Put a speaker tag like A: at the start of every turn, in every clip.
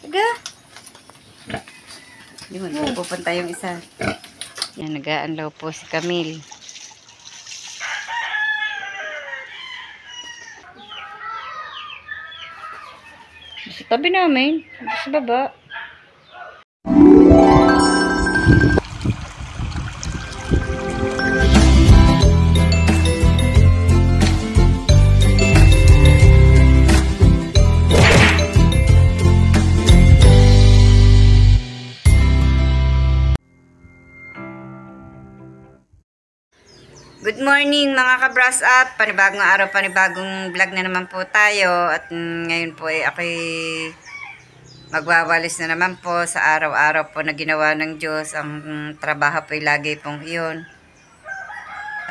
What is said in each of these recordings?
A: Aga. Yun, pupunta yung isa. Yan, nag-aanlaw po si Camille. Sa tabi namin. Sa baba. Good morning mga ka-brush up. Panibagong araw, panibagong vlog na naman po tayo. At ngayon po ay ako'y magwawalis na naman po sa araw-araw po na ginawa ng Diyos. Ang trabaho po ay lagi pong iyon.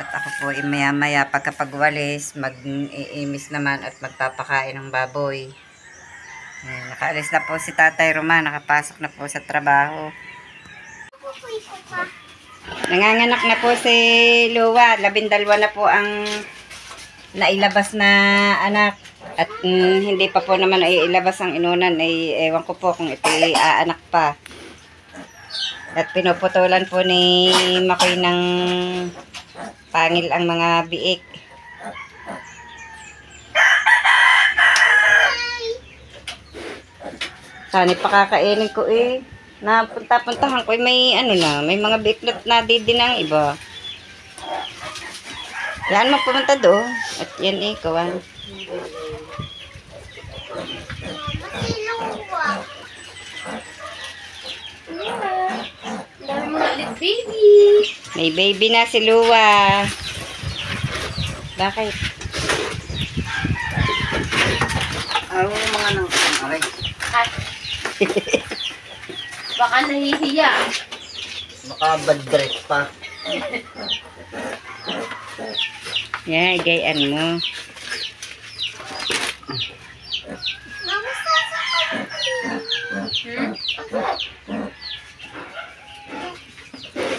A: At ako po ay maya-maya pagkapagwalis, mag-iimis naman at magpapakain ng baboy. Nakaalis na po si Tatay Roman, nakapasok na po sa trabaho. Nanganganak na po si Luwa. 12 na po ang nailabas na anak. At hindi pa po naman ay ilabas ang inunan. Ay ewan ko po kung ito ay aanak pa. At pinuputulan po ni Makoy ng pangil ang mga biik. Sana pakakainin ko eh. Napunta-puntahan ko, may ano na, may mga biklot na didinang iba. Yan mo pumunta doon. At yan eh, kawan.
B: Dami mga ulit baby.
A: May baby na si Luwa. Bakit?
C: Ano mga nang aray?
B: Baka nahihiya.
C: Baka bad breath pa.
A: Yan, gayan mo.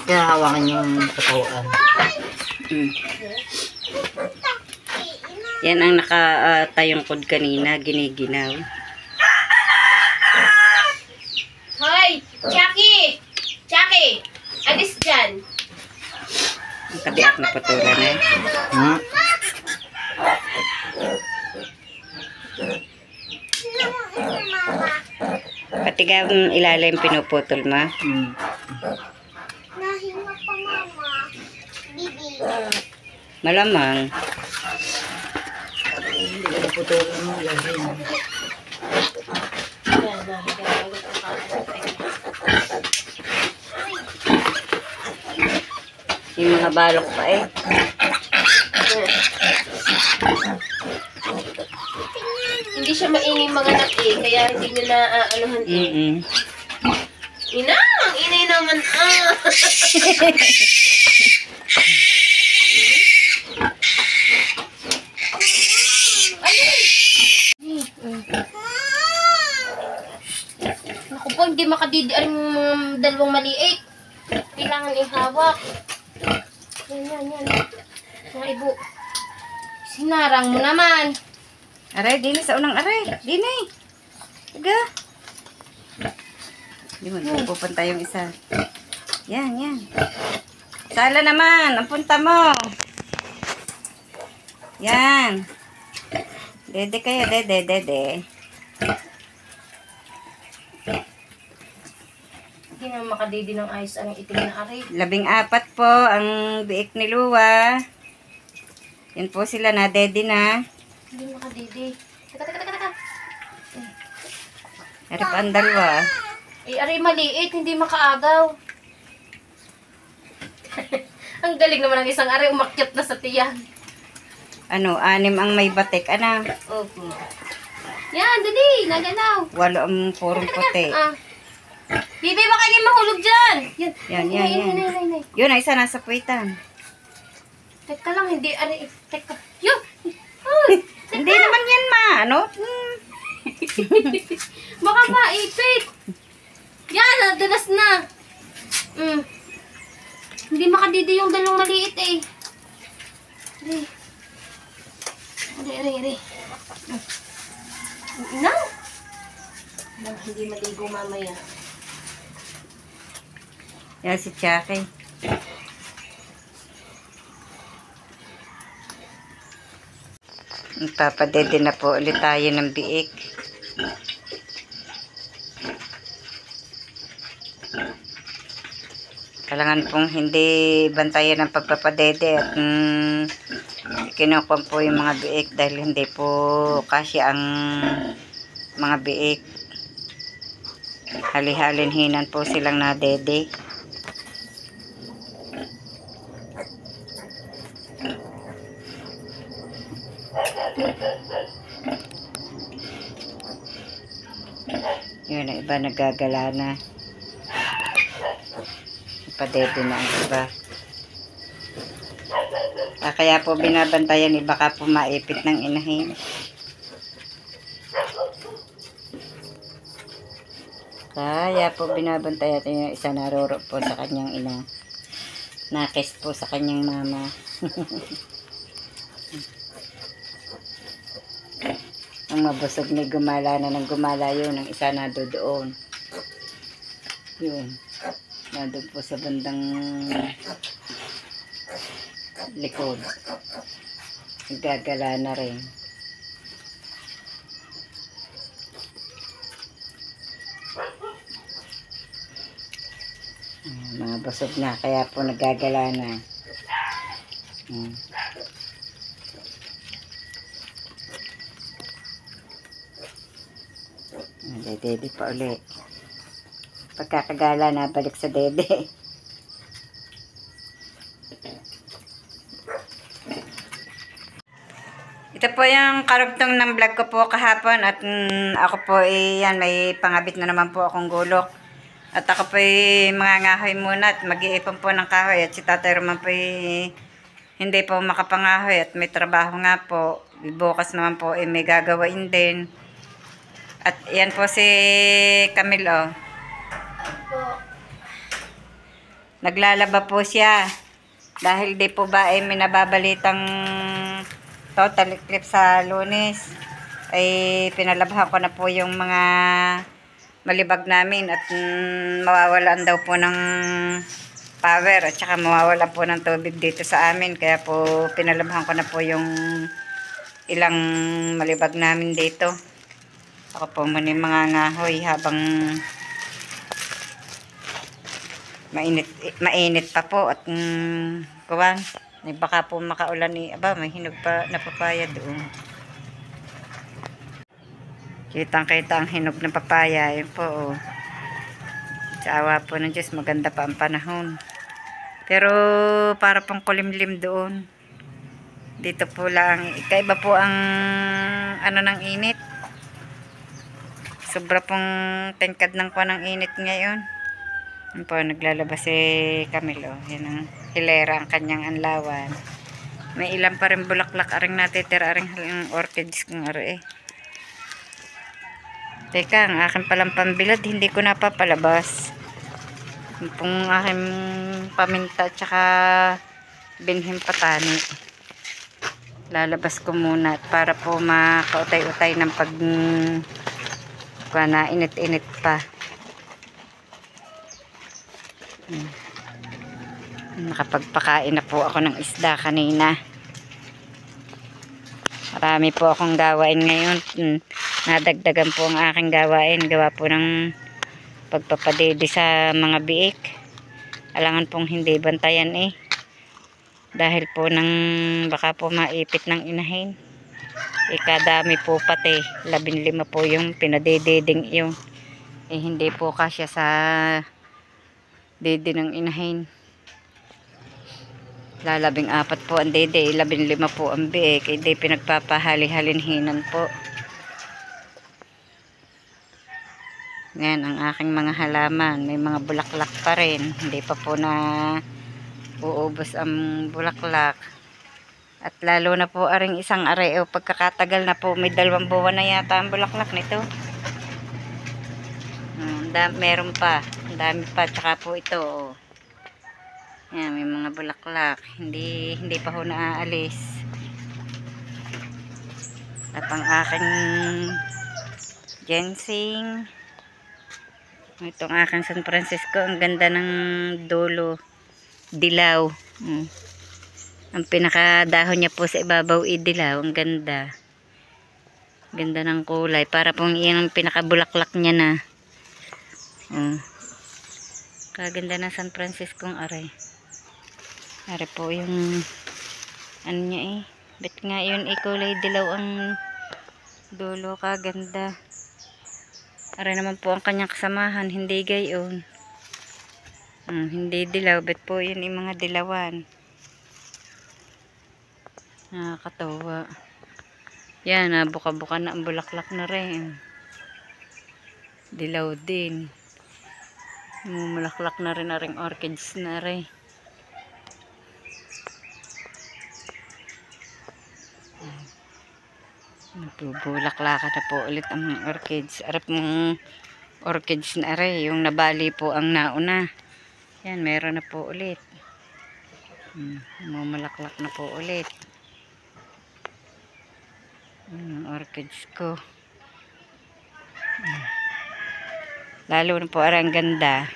C: Kaya hawakan yung katawan.
A: Yan ang nakatayong kod kanina, giniginaw.
B: Hoy! Chucky! Chucky! Alis dyan.
A: Ang kabiak na putulan eh.
C: Hmm?
A: Pati ka ilalim pinuputol mo.
C: Hmm.
B: Nahinga pa mama. Bibi.
A: Malamang.
C: Hindi ko naputulan mo lagi.
A: Yung mga balok pa eh.
B: Hindi siya maingay mga anak eh. Kaya hindi nyo na anuhan eh. Ina! Ang inay naman Naku po, hindi makadidi ang dalawang maliit. Kailangan ihawak. Yan. Mga ibo. Sinarang mo naman.
A: Aray, dini sa unang aray. Dini. Aga. Yun, pupunta yung isa. Yan. Sala naman. Ang punta mo. Yan. Dede kayo, dede.
B: Hindi naman makadidi ng ayos ang itim na aray.
A: 14 po ang biik ni Luwa. Yan po sila na, dede na.
B: Hindi makadidi. Teka.
A: Harap ang dalawa.
B: Eh, aray maliit, hindi makaagaw. Ang galing naman ng isang aray, umakyat na sa tiyan.
A: 6 ang may batik. Ano?
B: Opo. Yan, dali, naganaw.
A: 8 ang purong puti.
B: Bibi, baka hindi mahulog dyan.
A: Yan.
B: Nay.
A: Yun, isa nasa puwitan.
B: Teka lang, hindi, aray, teka. Yun! Uy,
A: Hindi naman yan ano?
B: baka maipit. Yan, nadulas na. Hindi makadidi yung dalawang maliit eh. Aray. No. Nang hindi maligo mamaya.
A: Yan si Chucky. Magpapadede na po ulit tayo ng biik. Kailangan pong hindi bantayan ng pagpapadede at kinukuha po yung mga biik dahil hindi po kasya ang mga biik. Hali-halinhinan po silang nadede. Yun, ang iba nagagala na. Padede na ang iba. Kaya po binabantayan, baka po maipit ng inahin. Kaya po binabantayan yung isa naruro po sa kanyang ina. Nakis po sa kanyang mama. Ang mabusog ni gumala na ng gumala yun. Ang isa na doon. Yun. Nandun po sa bandang likod. Gagala na rin. Mga busog na. Kaya po nagagala na. Dede pa ulit. Pagkakagala na balik sa dede. Ito po yung karugtong ng vlog ko po kahapon at ako po yan may pangabit na naman po akong gulok. At ako po mga ngahoy muna at mag-iipon po ng kahoy at si Tatay Roman po hindi po makapangahoy at may trabaho nga po. Bukas naman po may gagawain din. At yan po si Camilo. Naglalaba po siya. Dahil di po ba may nababalitang total eclipse sa Lunes. Ay pinalabhan ko na po yung mga malibag namin at mawawalan daw po ng power at saka mawawalan po ng tubig dito sa amin. Kaya po pinalabhan ko na po yung ilang malibag namin dito. Ako po muna yung mga ngahoy habang mainit pa po at kuwan, baka po makaulan may hinog pa na papaya doon. Kitang-kita ang hinog ng papaya. Yun po. Oh. Sa awa po ng Diyos, maganda pa ang panahon. Pero para pang kulimlim doon. Dito po lang. Ikaiba po ang ng init. Sobra pong tingkad ng ng init ngayon. Yun po, naglalabas si Camilo. Yan ang hilera ang kanyang anlawan. May ilan pa rin bulaklak aring natitira aring orchids kung ari. Teka, ang aking palang pambilad, hindi ko napapalabas. Yung pong aking paminta at saka binhing patani. Lalabas ko muna para po makautay-utay ng pag na init-init pa. Nakapagpakain na po ako ng isda kanina. Marami po akong gawain ngayon. Nadagdagan po ang aking gawain. Gawa po ng pagpapadede sa mga biik. Alangan pong hindi bantayan dahil po baka po maipit ng inahin. Ikadami po pati. 15 po yung pinadededing yun. Hindi po kasya sa dede ng inahin. 14 po ang dede. 15 po ang biik. Hindi pinagpapahali-halinhinan po. Yan ang aking mga halaman. May mga bulaklak pa rin. Hindi pa po na uubos ang bulaklak. At lalo na po aring isang areo. Pagkakatagal na po, may 2 buwan na yata ang bulaklak nito. Meron pa. Ang dami pa. Tsaka po ito. Oh. Yan, may mga bulaklak. Hindi pa ho naaalis. At ang aking ginseng. Itong aking San Francisco, ang ganda ng dulo. Dilaw. Ang pinakadahon niya po sa ibabaw dilaw. Ang ganda. Ganda ng kulay. Para pong iyan ang pinakabulaklak niya na. Kaganda ng San Francisco ang aray. Aray po yung ano niya Bet nga yun kulay dilaw ang dulo. Kaganda. Aray naman po ang kanyang kasamahan. Hindi gayon. Hindi dilaw. Bet po yun yung mga dilawan. Nakakatawa. Yan, buka-buka na ang bulaklak na rin. Dilaw din. Mumulaklak na rin na rin orchids na rin. Nagpubulaklaka na po ulit ang mga orchids. Arap mong orchids na rin. Yung nabali po ang nauna. Yan, meron na po ulit. Mumulaklak na po ulit. Orchids ko. Lalo na po ang ganda.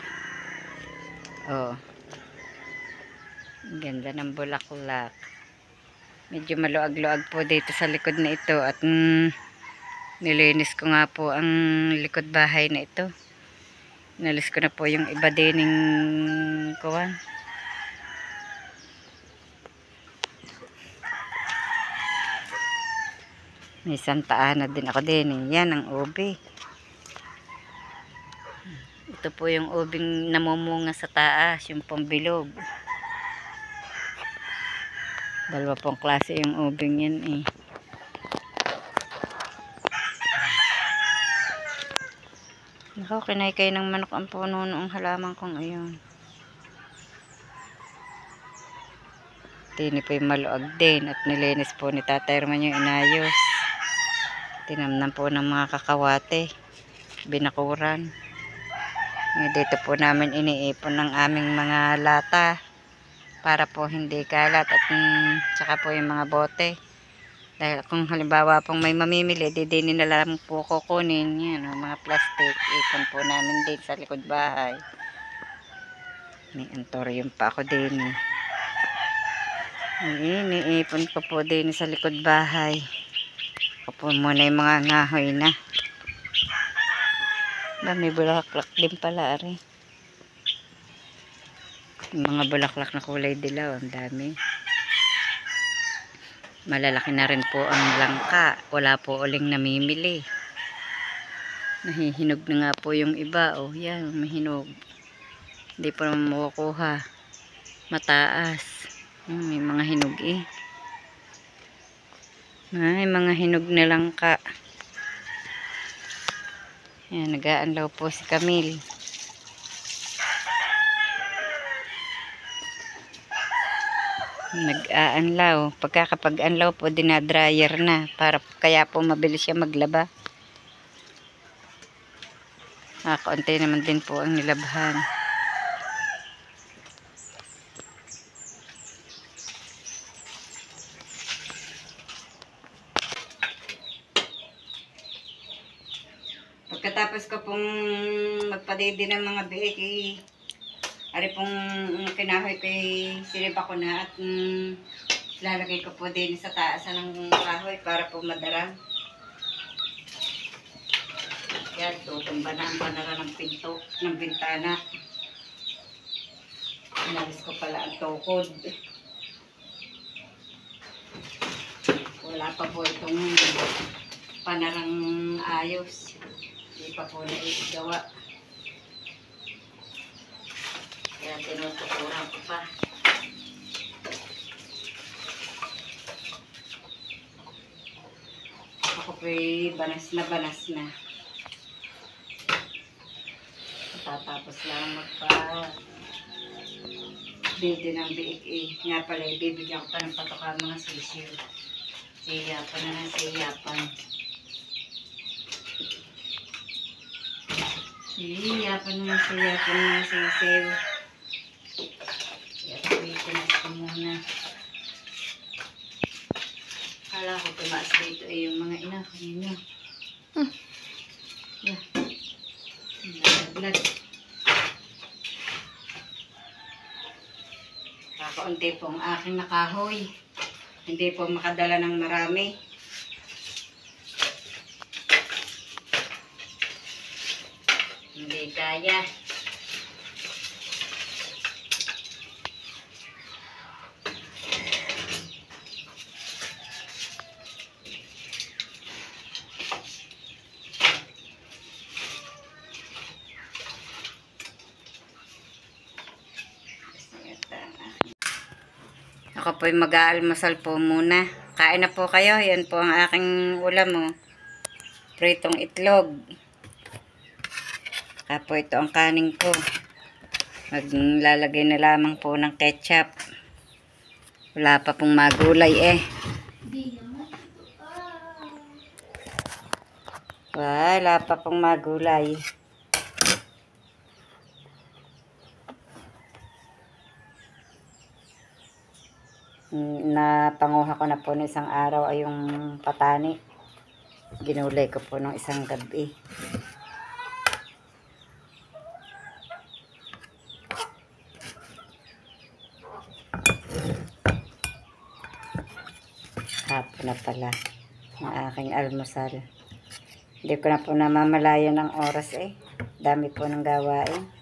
A: Ang ganda ng bulaklak. Medyo maluag-luag po dito sa likod na ito. At nilinis ko nga po ang likod bahay na ito. Nalis ko na po yung iba dining kuwan. May Santa Ana din ako din. Yan ang ubi. Ito po yung ubing namumunga sa taas. Yung pambilog. Dalawa pong klase yung ubing yan Nakaw, kinaykay ng manok ang puno noong halaman kong ayun. Tini po yung maluag din. At nilinis po ni Tatay Herman yung inayos. Tinamnan po ng mga kakawate. Binakuran. Dito po namin iniipon ng aming mga lata. Para po hindi kalat. At tsaka po yung mga bote. Dahil kung halimbawa pong may mamimili, di nila lang po kukunin. Yan, mga plastic. Ipon po namin din sa likod bahay. May antorium pa ako din. Iniipon ko po din sa likod bahay. Ako po muna yung mga ngahoy na. May bulaklak din pala ari. Mga bulaklak na kulay dilaw. Ang dami. Malalaki na rin po ang langka. Wala po uling namimili. Nahihinog na nga po yung iba. Yan, mahinog. Hindi po naman makukuha. Mataas. May mga hinog May mga hinog na langka. Yan, nag-aanlaw po si Camille. Nag-aanlaw. Pagkakapag-anlaw po, dinadryer na. Kaya po mabilis siya maglaba. Kaunti naman din po ang nilabhan. Pagkatapos ko pong magpadidi ng mga biik, ari pong kinahoy ko siniba ko na at lalagay ko po din sa taas ng kahoy para po madarang. Yan, tutumba na ang panara ng pinto, ng bintana. Inalis ko pala ang tukod. Wala pa po itong panarang ayos. Hindi pa po naigawa. Kaya tinutukuran ko pa. Ako po'y banas na. Tatapos lang magpa-bidi ng biik Nga pala, bibigyan ko pa ng patoka mga sisiyo. Siyapan na ng siyapan. Siyapan na ng sisiyo. Pinas ko muna. Kala ko tumaas dito yung mga ina kanina. Yeah. Kakaunti po ang aking nakahoy. Hindi po makadala ng marami. Hindi kaya. Ako po'y mag-aalmasal po muna. Kain na po kayo. Yan po ang aking ulam, oh. Pritong itlog. Kapo ito ang kanin ko. Maglalagay na lamang po ng ketchup. Wala pa pong magulay eh. Wala pa pong magulay. Napanguha ko na po ng isang araw ay yung patani. Ginulay ko po ng isang gabi. Hapon na pala ang aking almusal. Hindi ko na po namamalayan ng oras eh. Dami po ng gawain.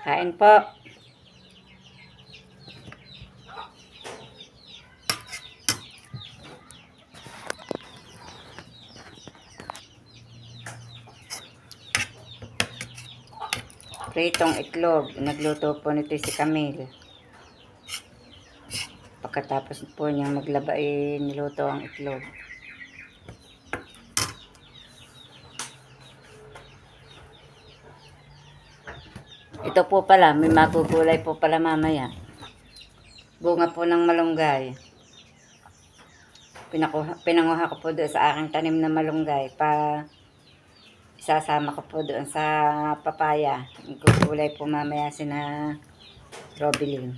A: Kain po. Pritong itlog. Nagluto po nito si Camille. Pagkatapos po niya maglaba ay niluto ang itlog. Ito po pala, may magugulay po pala mamaya. Bunga po ng malunggay. Pinanguha ko po doon sa aking tanim na malunggay. Isasama ko po doon sa papaya. Gugulay po mamaya sina Robilin.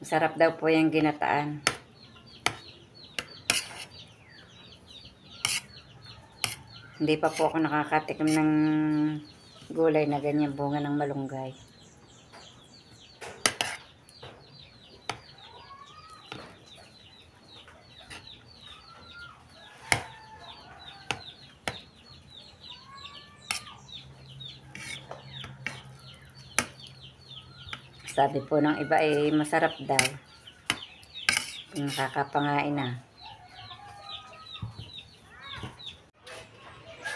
A: Masarap daw po yung ginataan. Hindi pa po ako nakakatikim ng gulay na ganyan bunga ng malunggay. Sabi po ng iba ay masarap daw. Nakakapangain na.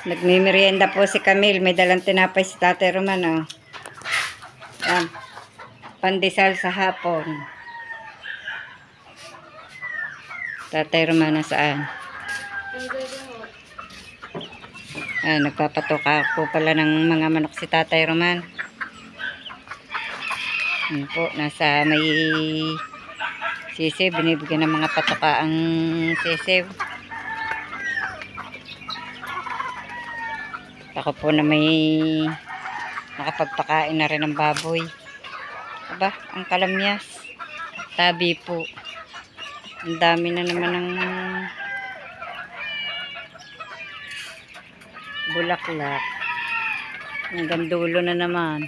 A: Nagmimerienda po si Camille. May dalang tinapay si Tatay Roman, oh. Yan. Pandesal sa hapon. Tatay Roman, nasaan? Nagpapatoka po pala ng mga manok si Tatay Roman. Yan po, nasa may sisiw. Binibigyan ng mga patoka ang sisiw. Ako po na may nakapagpakain na rin ng baboy. Aba, ang kalamyas. Tabi po. Ang dami na naman ng bulaklak. Hanggang dulo na naman.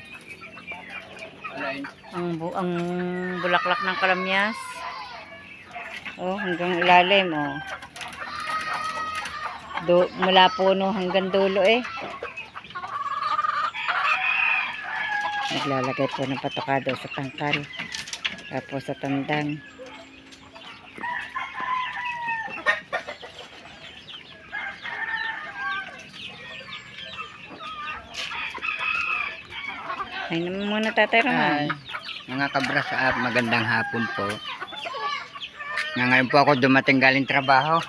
A: Ang bulaklak ng kalamyas. Oh, hanggang ilalim, oh. Mula puno hanggang dulo eh. Naglalagay po ng patokado sa tangkal. Tapos sa tandang. Ay naman muna Tatay Roman.
C: Mga kabras, magandang hapon po. Ngayon po ako dumating galing trabaho.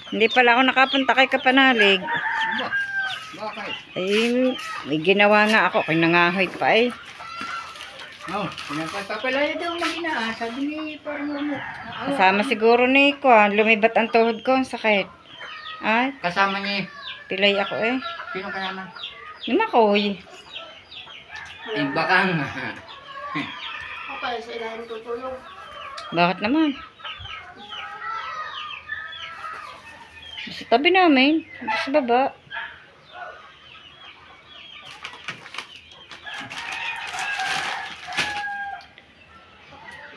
A: Hindi pala ako nakapunta kay Kapanalig.
C: Bakit?
A: Ay, may ginawa nga ako. Kaya nangahoy pa eh.
C: Pinapapalaya daw magina. Sabi ni parang
A: Kasama siguro ni ko. Lumibat ang tuhod ko. Ang sakit. Ay,
C: kasama niya.
A: pilay ako eh.
C: Sino ka naman?
A: Namakoy.
C: Ibakang.
B: pala sa ilalim tutulog.
A: Bakit naman? Sa tabi namin. Sa baba.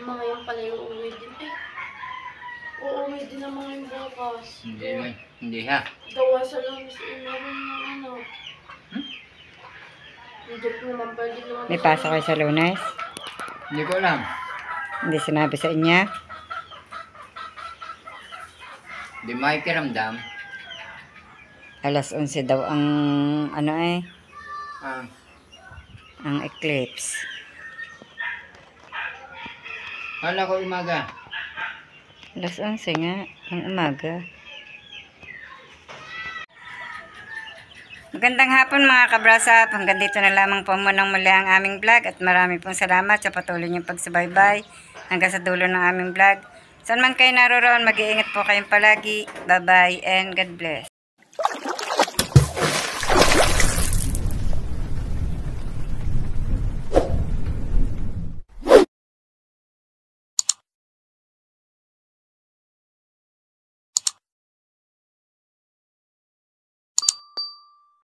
B: Mga yung pala yung uuwi din eh. Uuwi din ang mga yung bukas.
C: Hindi naman. Hindi ha.
B: Dawa sa lang sa ilalim ng ano. Hindi naman pwede naman.
A: May pasok kayo sa Lunes?
C: Hindi ko alam.
A: Hindi sinabi sa inyo?
C: Hindi makikiramdam.
A: Alas 11 daw ang ano
C: Ah,
A: ang eclipse.
C: kala ko umaga.
A: Alas 11 nga, ang umaga. Magandang hapon mga kabrasap. Hanggang dito na lamang po muna muli ang aming vlog at marami pong salamat sa patuloy niyong pagsubaybay hanggang sa dulo ng aming vlog. Saan man kayo naroroon, mag-iingat po kayong palagi. Bye-bye and God bless.